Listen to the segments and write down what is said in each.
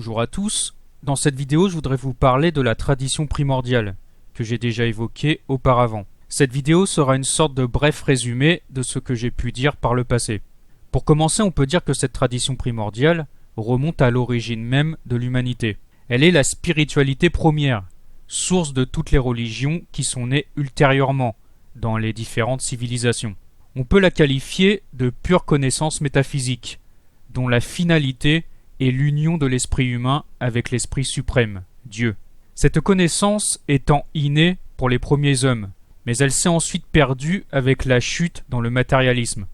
Bonjour à tous, dans cette vidéo je voudrais vous parler de la tradition primordiale, que j'ai déjà évoquée auparavant. Cette vidéo sera une sorte de bref résumé de ce que j'ai pu dire par le passé. Pour commencer, on peut dire que cette tradition primordiale remonte à l'origine même de l'humanité. Elle est la spiritualité première, source de toutes les religions qui sont nées ultérieurement dans les différentes civilisations. On peut la qualifier de pure connaissance métaphysique, dont la finalité est l'union de l'esprit humain avec l'esprit suprême, Dieu. Cette connaissance étant innée pour les premiers hommes, mais elle s'est ensuite perdue avec la chute dans le matérialisme,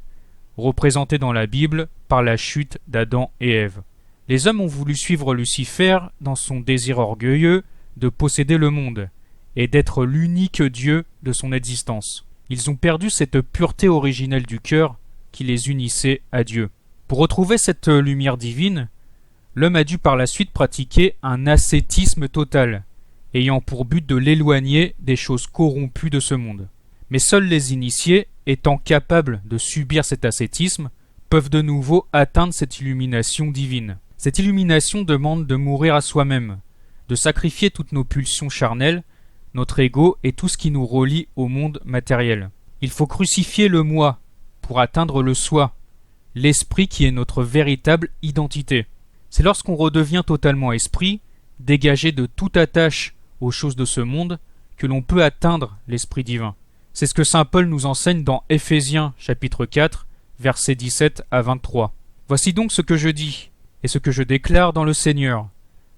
représentée dans la Bible par la chute d'Adam et Ève. Les hommes ont voulu suivre Lucifer dans son désir orgueilleux de posséder le monde et d'être l'unique Dieu de son existence. Ils ont perdu cette pureté originelle du cœur qui les unissait à Dieu. Pour retrouver cette lumière divine, l'homme a dû par la suite pratiquer un ascétisme total, ayant pour but de l'éloigner des choses corrompues de ce monde. Mais seuls les initiés, étant capables de subir cet ascétisme, peuvent de nouveau atteindre cette illumination divine. Cette illumination demande de mourir à soi-même, de sacrifier toutes nos pulsions charnelles, notre ego et tout ce qui nous relie au monde matériel. Il faut crucifier le moi pour atteindre le soi, l'esprit qui est notre véritable identité. C'est lorsqu'on redevient totalement esprit, dégagé de toute attache aux choses de ce monde, que l'on peut atteindre l'esprit divin. C'est ce que saint Paul nous enseigne dans Éphésiens chapitre 4, versets 17 à 23. Voici donc ce que je dis, et ce que je déclare dans le Seigneur,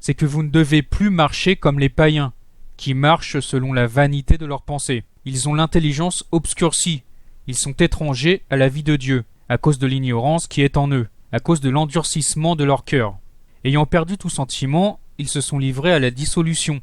c'est que vous ne devez plus marcher comme les païens, qui marchent selon la vanité de leurs pensées. Ils ont l'intelligence obscurcie, ils sont étrangers à la vie de Dieu, à cause de l'ignorance qui est en eux, à cause de l'endurcissement de leur cœur. Ayant perdu tout sentiment, ils se sont livrés à la dissolution,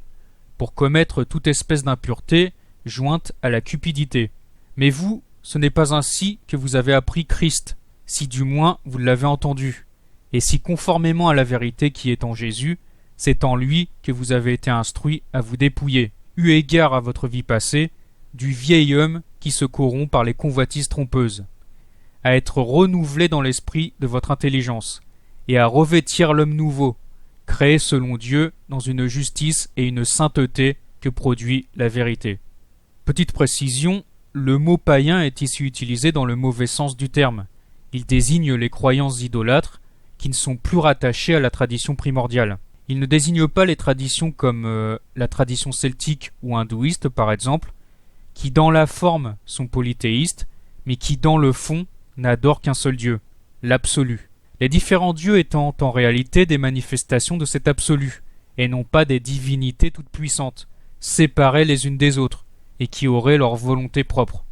pour commettre toute espèce d'impureté jointe à la cupidité. Mais vous, ce n'est pas ainsi que vous avez appris Christ, si du moins vous l'avez entendu, et si conformément à la vérité qui est en Jésus, c'est en lui que vous avez été instruits à vous dépouiller, eu égard à votre vie passée, du vieil homme qui se corrompt par les convoitises trompeuses, à être renouvelé dans l'esprit de votre intelligence, et à revêtir l'homme nouveau, créé selon Dieu dans une justice et une sainteté que produit la vérité. Petite précision, le mot païen est ici utilisé dans le mauvais sens du terme. Il désigne les croyances idolâtres qui ne sont plus rattachées à la tradition primordiale. Il ne désigne pas les traditions comme la tradition celtique ou hindouiste par exemple, qui dans la forme sont polythéistes, mais qui dans le fond n'adorent qu'un seul Dieu, l'absolu. Les différents dieux étant en réalité des manifestations de cet absolu, et non pas des divinités toutes puissantes, séparées les unes des autres, et qui auraient leur volonté propre.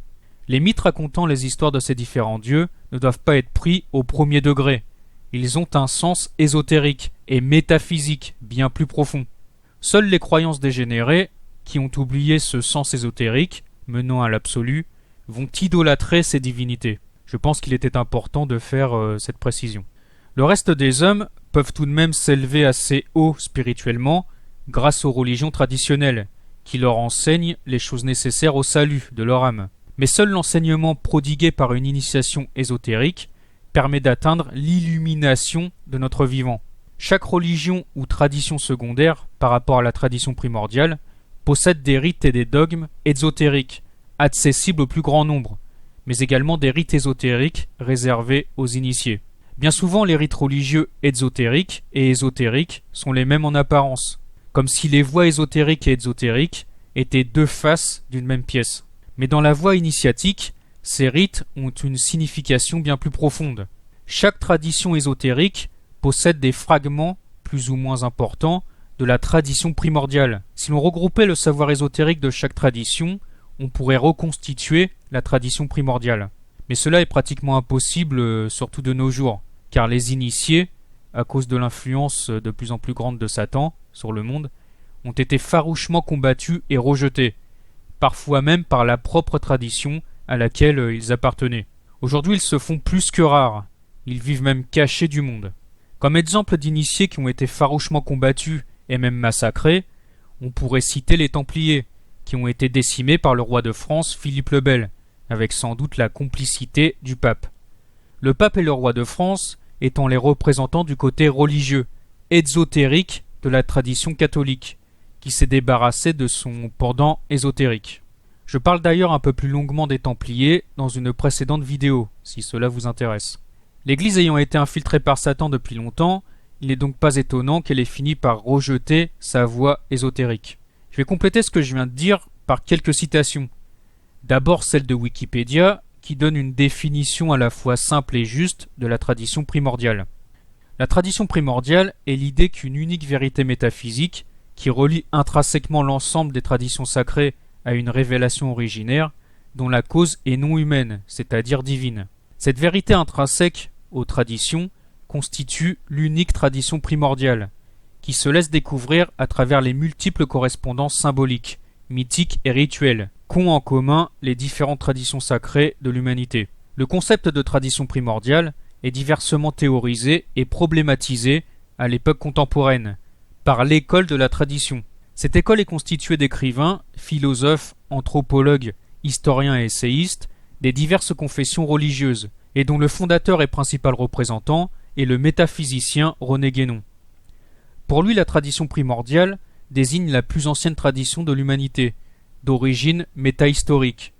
Les mythes racontant les histoires de ces différents dieux ne doivent pas être pris au premier degré. Ils ont un sens ésotérique et métaphysique bien plus profond. Seules les croyances dégénérées, qui ont oublié ce sens ésotérique, menant à l'absolu, vont idolâtrer ces divinités. Je pense qu'il était important de faire cette précision. Le reste des hommes peuvent tout de même s'élever assez haut spirituellement grâce aux religions traditionnelles, qui leur enseignent les choses nécessaires au salut de leur âme. Mais seul l'enseignement prodigué par une initiation ésotérique permet d'atteindre l'illumination de notre vivant. Chaque religion ou tradition secondaire, par rapport à la tradition primordiale, possède des rites et des dogmes ésotériques, accessibles au plus grand nombre, mais également des rites ésotériques réservés aux initiés. Bien souvent, les rites religieux exotériques et ésotériques sont les mêmes en apparence, comme si les voies ésotériques et exotériques étaient deux faces d'une même pièce. Mais dans la voie initiatique, ces rites ont une signification bien plus profonde. Chaque tradition ésotérique possède des fragments plus ou moins importants de la tradition primordiale. Si l'on regroupait le savoir ésotérique de chaque tradition, on pourrait reconstituer la tradition primordiale. Mais cela est pratiquement impossible, surtout de nos jours, car les initiés, à cause de l'influence de plus en plus grande de Satan sur le monde, ont été farouchement combattus et rejetés, parfois même par la propre tradition à laquelle ils appartenaient. Aujourd'hui, ils se font plus que rares, ils vivent même cachés du monde. Comme exemple d'initiés qui ont été farouchement combattus et même massacrés, on pourrait citer les Templiers, qui ont été décimés par le roi de France Philippe le Bel, avec sans doute la complicité du pape. Le pape et le roi de France étant les représentants du côté religieux, exotérique de la tradition catholique, qui s'est débarrassé de son pendant ésotérique. Je parle d'ailleurs un peu plus longuement des Templiers dans une précédente vidéo, si cela vous intéresse. L'Église ayant été infiltrée par Satan depuis longtemps, il n'est donc pas étonnant qu'elle ait fini par rejeter sa voie ésotérique. Je vais compléter ce que je viens de dire par quelques citations. D'abord celle de Wikipédia, qui donne une définition à la fois simple et juste de la tradition primordiale. La tradition primordiale est l'idée qu'une unique vérité métaphysique, qui relie intrinsèquement l'ensemble des traditions sacrées à une révélation originaire, dont la cause est non humaine, c'est-à-dire divine. Cette vérité intrinsèque aux traditions constitue l'unique tradition primordiale, qui se laisse découvrir à travers les multiples correspondances symboliques, mythiques et rituelles, qu'ont en commun les différentes traditions sacrées de l'humanité. Le concept de tradition primordiale est diversement théorisé et problématisé à l'époque contemporaine, par l'école de la tradition. Cette école est constituée d'écrivains, philosophes, anthropologues, historiens et essayistes des diverses confessions religieuses, et dont le fondateur et principal représentant est le métaphysicien René Guénon. Pour lui, la tradition primordiale désigne la plus ancienne tradition de l'humanité, d'origine métahistorique,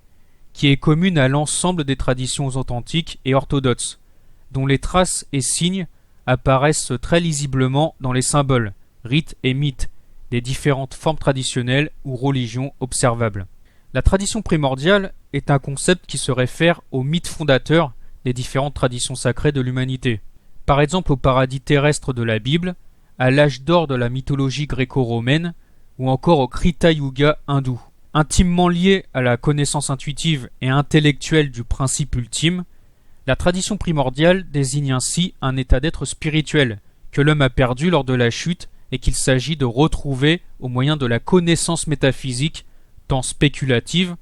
qui est commune à l'ensemble des traditions authentiques et orthodoxes, dont les traces et signes apparaissent très lisiblement dans les symboles, rites et mythes des différentes formes traditionnelles ou religions observables. La tradition primordiale est un concept qui se réfère aux mythes fondateurs des différentes traditions sacrées de l'humanité. Par exemple au paradis terrestre de la Bible, à l'âge d'or de la mythologie gréco-romaine ou encore au Krita Yuga hindou. Intimement liée à la connaissance intuitive et intellectuelle du principe ultime, la tradition primordiale désigne ainsi un état d'être spirituel que l'homme a perdu lors de la chute et qu'il s'agit de retrouver au moyen de la connaissance métaphysique, tant spéculative,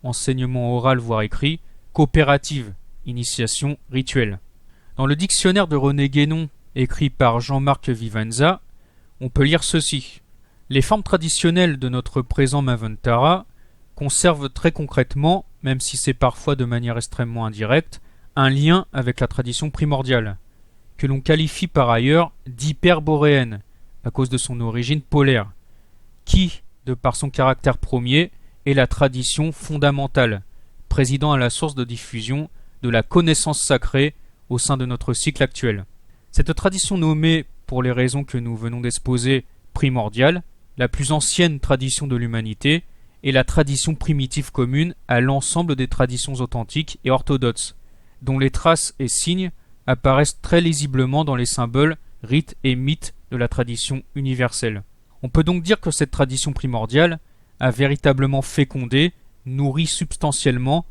enseignement oral voire écrit, qu'opérative, initiation rituelle. Dans le dictionnaire de René Guénon, écrit par Jean-Marc Vivenza, on peut lire ceci. Les formes traditionnelles de notre présent Manvantara conservent très concrètement, même si c'est parfois de manière extrêmement indirecte, un lien avec la tradition primordiale, que l'on qualifie par ailleurs d'hyperboréenne, à cause de son origine polaire, qui, de par son caractère premier, est la tradition fondamentale, présidant à la source de diffusion de la connaissance sacrée au sein de notre cycle actuel. Cette tradition nommée, pour les raisons que nous venons d'exposer, primordiale, la plus ancienne tradition de l'humanité, est la tradition primitive commune à l'ensemble des traditions authentiques et orthodoxes, dont les traces et signes apparaissent très lisiblement dans les symboles, rites et mythes de la tradition universelle. On peut donc dire que cette tradition primordiale a véritablement fécondé, nourri substantiellement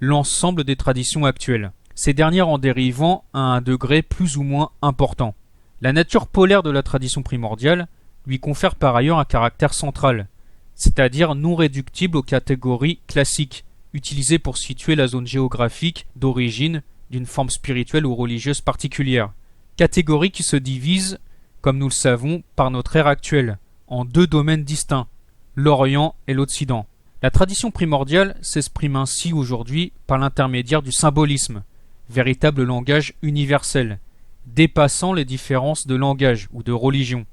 l'ensemble des traditions actuelles, ces dernières en dérivant à un degré plus ou moins important. La nature polaire de la tradition primordiale lui confère par ailleurs un caractère central, c'est-à-dire non réductible aux catégories classiques, utilisées pour situer la zone géographique d'origine d'une forme spirituelle ou religieuse particulière. Catégories qui se divisent, comme nous le savons, par notre ère actuelle, en deux domaines distincts, l'Orient et l'Occident. La tradition primordiale s'exprime ainsi aujourd'hui par l'intermédiaire du symbolisme, véritable langage universel, dépassant les différences de langage ou de religion,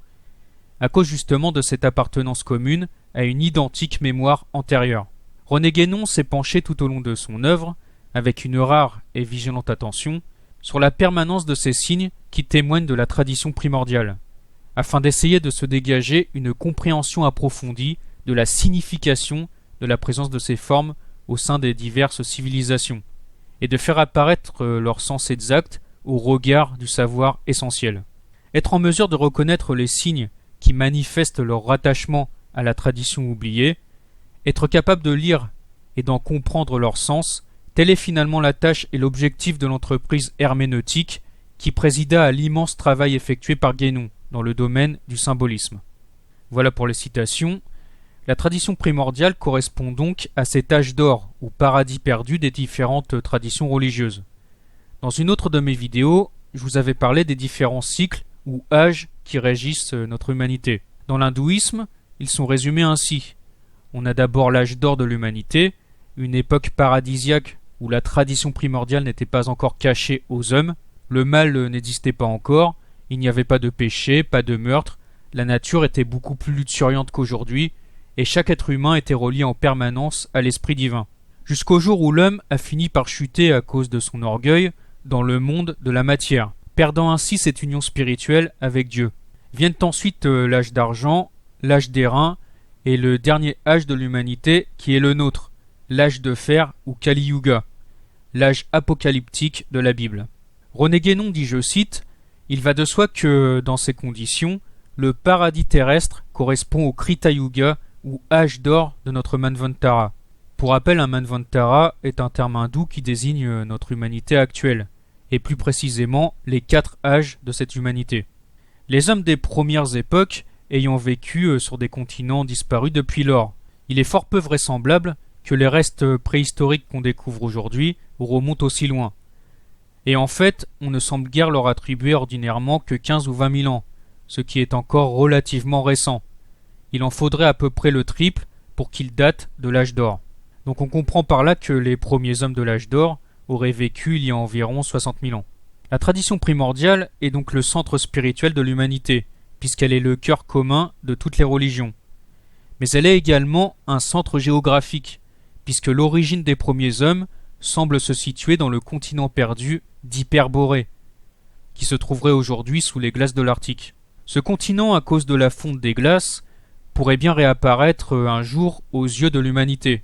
à cause justement de cette appartenance commune à une identique mémoire antérieure. René Guénon s'est penché tout au long de son œuvre, avec une rare et vigilante attention, sur la permanence de ces signes qui témoignent de la tradition primordiale, afin d'essayer de se dégager une compréhension approfondie de la signification de la présence de ces formes au sein des diverses civilisations, et de faire apparaître leur sens exact au regard du savoir essentiel. Être en mesure de reconnaître les signes qui manifestent leur rattachement à la tradition oubliée, être capable de lire et d'en comprendre leur sens, telle est finalement la tâche et l'objectif de l'entreprise herméneutique qui présida à l'immense travail effectué par Guénon dans le domaine du symbolisme. Voilà pour les citations. La tradition primordiale correspond donc à cet âge d'or ou paradis perdu des différentes traditions religieuses. Dans une autre de mes vidéos, je vous avais parlé des différents cycles ou âges qui régissent notre humanité. Dans l'hindouisme, ils sont résumés ainsi. On a d'abord l'âge d'or de l'humanité, une époque paradisiaque où la tradition primordiale n'était pas encore cachée aux hommes, le mal n'existait pas encore, Il n'y avait pas de péché, pas de meurtre, la nature était beaucoup plus luxuriante qu'aujourd'hui, et chaque être humain était relié en permanence à l'esprit divin. Jusqu'au jour où l'homme a fini par chuter à cause de son orgueil dans le monde de la matière, perdant ainsi cette union spirituelle avec Dieu. Viennent ensuite l'âge d'argent, l'âge d'airain, et le dernier âge de l'humanité qui est le nôtre, l'âge de fer ou Kali Yuga, l'âge apocalyptique de la Bible. René Guénon dit, je cite, « Il va de soi que, dans ces conditions, le paradis terrestre correspond au Krita Yuga ou âge d'or de notre Manvantara. » Pour rappel, un Manvantara est un terme hindou qui désigne notre humanité actuelle, et plus précisément les 4 âges de cette humanité. Les hommes des premières époques ayant vécu sur des continents disparus depuis lors, il est fort peu vraisemblable que les restes préhistoriques qu'on découvre aujourd'hui remontent aussi loin. Et en fait, on ne semble guère leur attribuer ordinairement que 15 ou 20 000 ans, ce qui est encore relativement récent. Il en faudrait à peu près le triple pour qu'ils datent de l'âge d'or. Donc on comprend par là que les premiers hommes de l'âge d'or auraient vécu il y a environ 60 000 ans. La tradition primordiale est donc le centre spirituel de l'humanité, puisqu'elle est le cœur commun de toutes les religions. Mais elle est également un centre géographique, puisque l'origine des premiers hommes semble se situer dans le continent perdu d'Hyperborée, qui se trouverait aujourd'hui sous les glaces de l'Arctique. Ce continent, à cause de la fonte des glaces, pourrait bien réapparaître un jour aux yeux de l'humanité,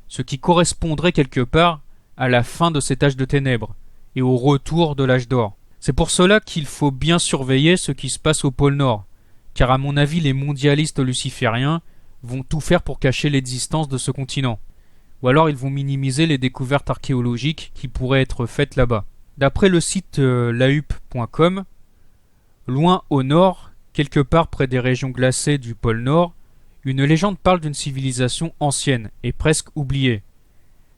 ce qui correspondrait quelque part à la fin de cet âge de ténèbres et au retour de l'âge d'or. C'est pour cela qu'il faut bien surveiller ce qui se passe au pôle Nord, car à mon avis les mondialistes lucifériens vont tout faire pour cacher l'existence de ce continent, ou alors ils vont minimiser les découvertes archéologiques qui pourraient être faites là-bas. D'après le site laup.com, loin au nord, quelque part près des régions glacées du pôle Nord, une légende parle d'une civilisation ancienne et presque oubliée,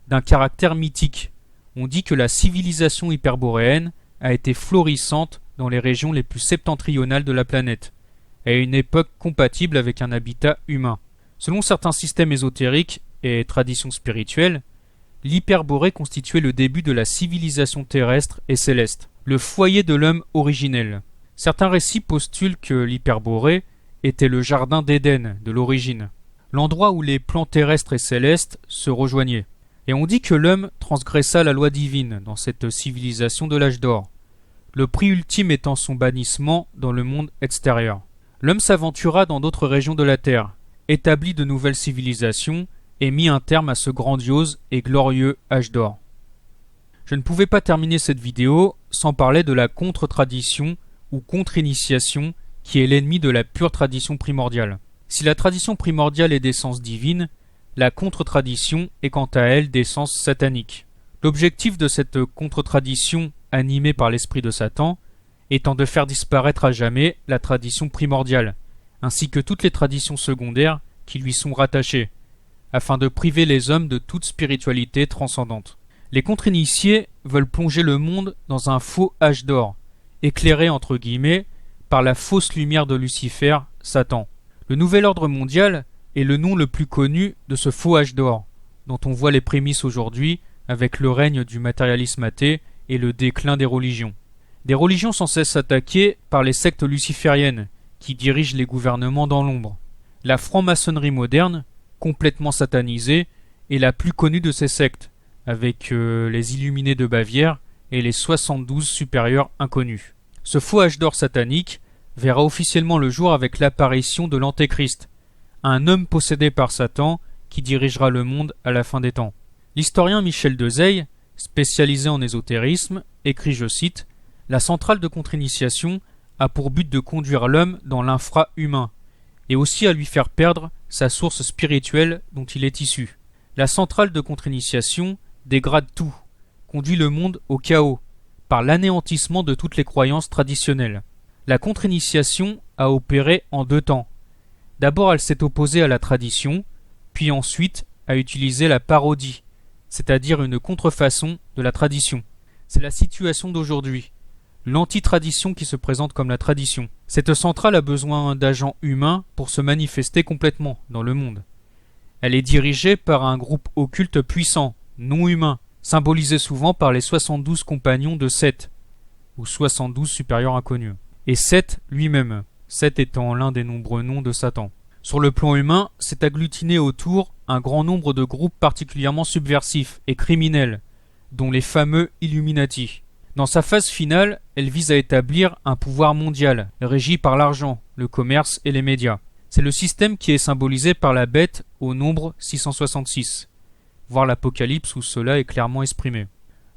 d'un caractère mythique. On dit que la civilisation hyperboréenne a été florissante dans les régions les plus septentrionales de la planète, à une époque compatible avec un habitat humain. Selon certains systèmes ésotériques et traditions spirituelles, l'Hyperborée constituait le début de la civilisation terrestre et céleste, le foyer de l'homme originel. Certains récits postulent que l'Hyperborée était le jardin d'Éden de l'origine, l'endroit où les plans terrestres et célestes se rejoignaient. Et on dit que l'homme transgressa la loi divine dans cette civilisation de l'âge d'or, le prix ultime étant son bannissement dans le monde extérieur. L'homme s'aventura dans d'autres régions de la Terre, établit de nouvelles civilisations et mit un terme à ce grandiose et glorieux âge d'or. Je ne pouvais pas terminer cette vidéo sans parler de la contre-tradition ou contre-initiation qui est l'ennemi de la pure tradition primordiale. Si la tradition primordiale est d'essence divine, la contre-tradition est quant à elle d'essence satanique. L'objectif de cette contre-tradition animée par l'esprit de Satan étant de faire disparaître à jamais la tradition primordiale, ainsi que toutes les traditions secondaires qui lui sont rattachées, afin de priver les hommes de toute spiritualité transcendante. Les contre-initiés veulent plonger le monde dans un faux âge d'or, éclairé entre guillemets par la fausse lumière de Lucifer, Satan. Le nouvel ordre mondial est le nom le plus connu de ce faux âge d'or, dont on voit les prémices aujourd'hui avec le règne du matérialisme athée et le déclin des religions. Des religions sans cesse attaquées par les sectes lucifériennes qui dirigent les gouvernements dans l'ombre. La franc-maçonnerie moderne, complètement satanisée, est la plus connue de ces sectes, avec les Illuminés de Bavière et les 72 supérieurs inconnus. Ce faux âge d'or satanique verra officiellement le jour avec l'apparition de l'Antéchrist, un homme possédé par Satan qui dirigera le monde à la fin des temps. L'historien Michel Dezeille, spécialisé en ésotérisme, écrit, je cite, « La centrale de contre-initiation a pour but de conduire l'homme dans l'infra-humain, et aussi à lui faire perdre sa source spirituelle dont il est issu. La centrale de contre-initiation dégrade tout, conduit le monde au chaos, par l'anéantissement de toutes les croyances traditionnelles. La contre-initiation a opéré en 2 temps. D'abord, elle s'est opposée à la tradition, puis ensuite a utilisé la parodie, c'est-à-dire une contrefaçon de la tradition. C'est la situation d'aujourd'hui, l'antitradition qui se présente comme la tradition. Cette centrale a besoin d'agents humains pour se manifester complètement dans le monde. Elle est dirigée par un groupe occulte puissant, non humain, symbolisé souvent par les 72 compagnons de Seth, ou 72 supérieurs inconnus. et Seth lui-même, Seth étant l'un des nombreux noms de Satan. Sur le plan humain, s'est agglutiné autour un grand nombre de groupes particulièrement subversifs et criminels, dont les fameux Illuminati. Dans sa phase finale, elle vise à établir un pouvoir mondial, régi par l'argent, le commerce et les médias. C'est le système qui est symbolisé par la bête au nombre 666, voir l'Apocalypse où cela est clairement exprimé.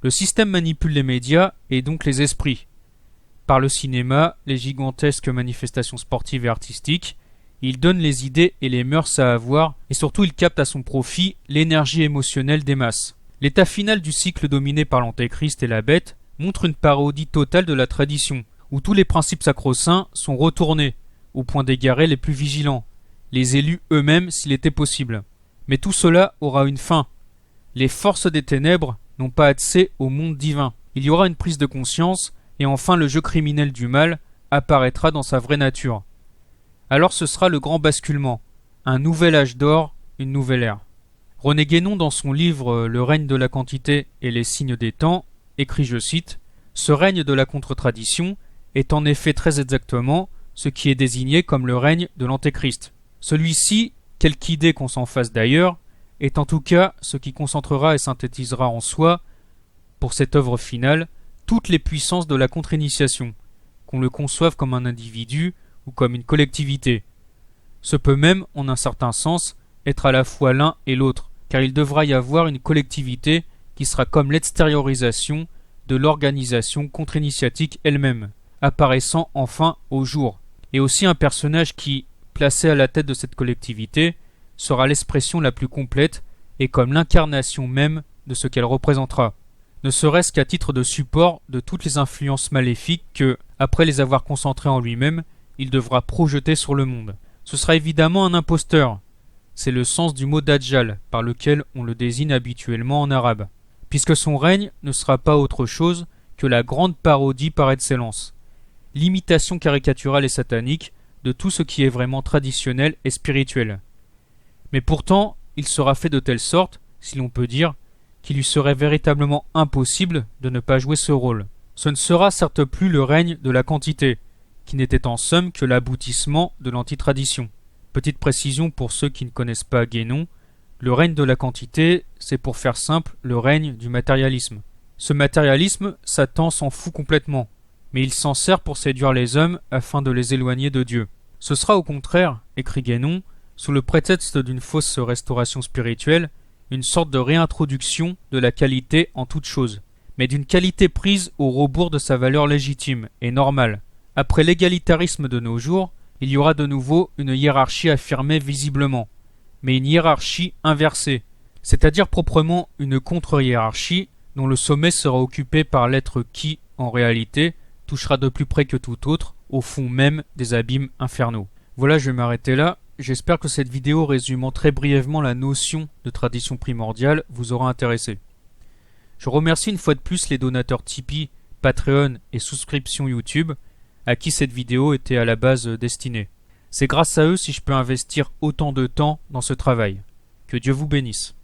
Le système manipule les médias et donc les esprits. Par le cinéma, les gigantesques manifestations sportives et artistiques, il donne les idées et les mœurs à avoir, et surtout il capte à son profit l'énergie émotionnelle des masses. L'état final du cycle dominé par l'Antéchrist et la bête montre une parodie totale de la tradition, où tous les principes sacro-saints sont retournés, au point d'égarer les plus vigilants, les élus eux-mêmes s'il était possible. Mais tout cela aura une fin. Les forces des ténèbres n'ont pas accès au monde divin. Il y aura une prise de conscience, et enfin le jeu criminel du mal apparaîtra dans sa vraie nature. Alors ce sera le grand basculement, un nouvel âge d'or, une nouvelle ère. René Guénon, dans son livre Le règne de la quantité et les signes des temps, écrit, je cite, « Ce règne de la contre-tradition est en effet très exactement ce qui est désigné comme le règne de l'Antéchrist. Celui-ci, quelque idée qu'on s'en fasse d'ailleurs, est en tout cas ce qui concentrera et synthétisera en soi, pour cette œuvre finale, toutes les puissances de la contre-initiation, qu'on le conçoive comme un individu ou comme une collectivité. Ce peut même, en un certain sens, être à la fois l'un et l'autre, car il devra y avoir une collectivité qui sera comme l'extériorisation de l'organisation contre-initiatique elle-même, apparaissant enfin au jour, et aussi un personnage qui, placé à la tête de cette collectivité, sera l'expression la plus complète et comme l'incarnation même de ce qu'elle représentera, ne serait-ce qu'à titre de support de toutes les influences maléfiques que, après les avoir concentrées en lui-même, il devra projeter sur le monde. Ce sera évidemment un imposteur. C'est le sens du mot Dajjal, par lequel on le désigne habituellement en arabe, puisque son règne ne sera pas autre chose que la grande parodie par excellence, l'imitation caricaturale et satanique de tout ce qui est vraiment traditionnel et spirituel. Mais pourtant, il sera fait de telle sorte, si l'on peut dire, qu'il lui serait véritablement impossible de ne pas jouer ce rôle. Ce ne sera certes plus le règne de la quantité, qui n'était en somme que l'aboutissement de l'antitradition. Petite précision pour ceux qui ne connaissent pas Guénon, le règne de la quantité, c'est pour faire simple le règne du matérialisme. Ce matérialisme, Satan s'en fout complètement, mais il s'en sert pour séduire les hommes afin de les éloigner de Dieu. Ce sera au contraire, écrit Guénon, sous le prétexte d'une fausse restauration spirituelle, une sorte de réintroduction de la qualité en toute chose, mais d'une qualité prise au rebours de sa valeur légitime et normale. Après l'égalitarisme de nos jours, il y aura de nouveau une hiérarchie affirmée visiblement, mais une hiérarchie inversée, c'est-à-dire proprement une contre-hiérarchie dont le sommet sera occupé par l'être qui, en réalité, touchera de plus près que tout autre au fond même des abîmes infernaux. Voilà, je vais m'arrêter là. J'espère que cette vidéo résumant très brièvement la notion de tradition primordiale vous aura intéressé. Je remercie une fois de plus les donateurs Tipeee, Patreon et souscription YouTube à qui cette vidéo était à la base destinée. C'est grâce à eux si je peux investir autant de temps dans ce travail. Que Dieu vous bénisse.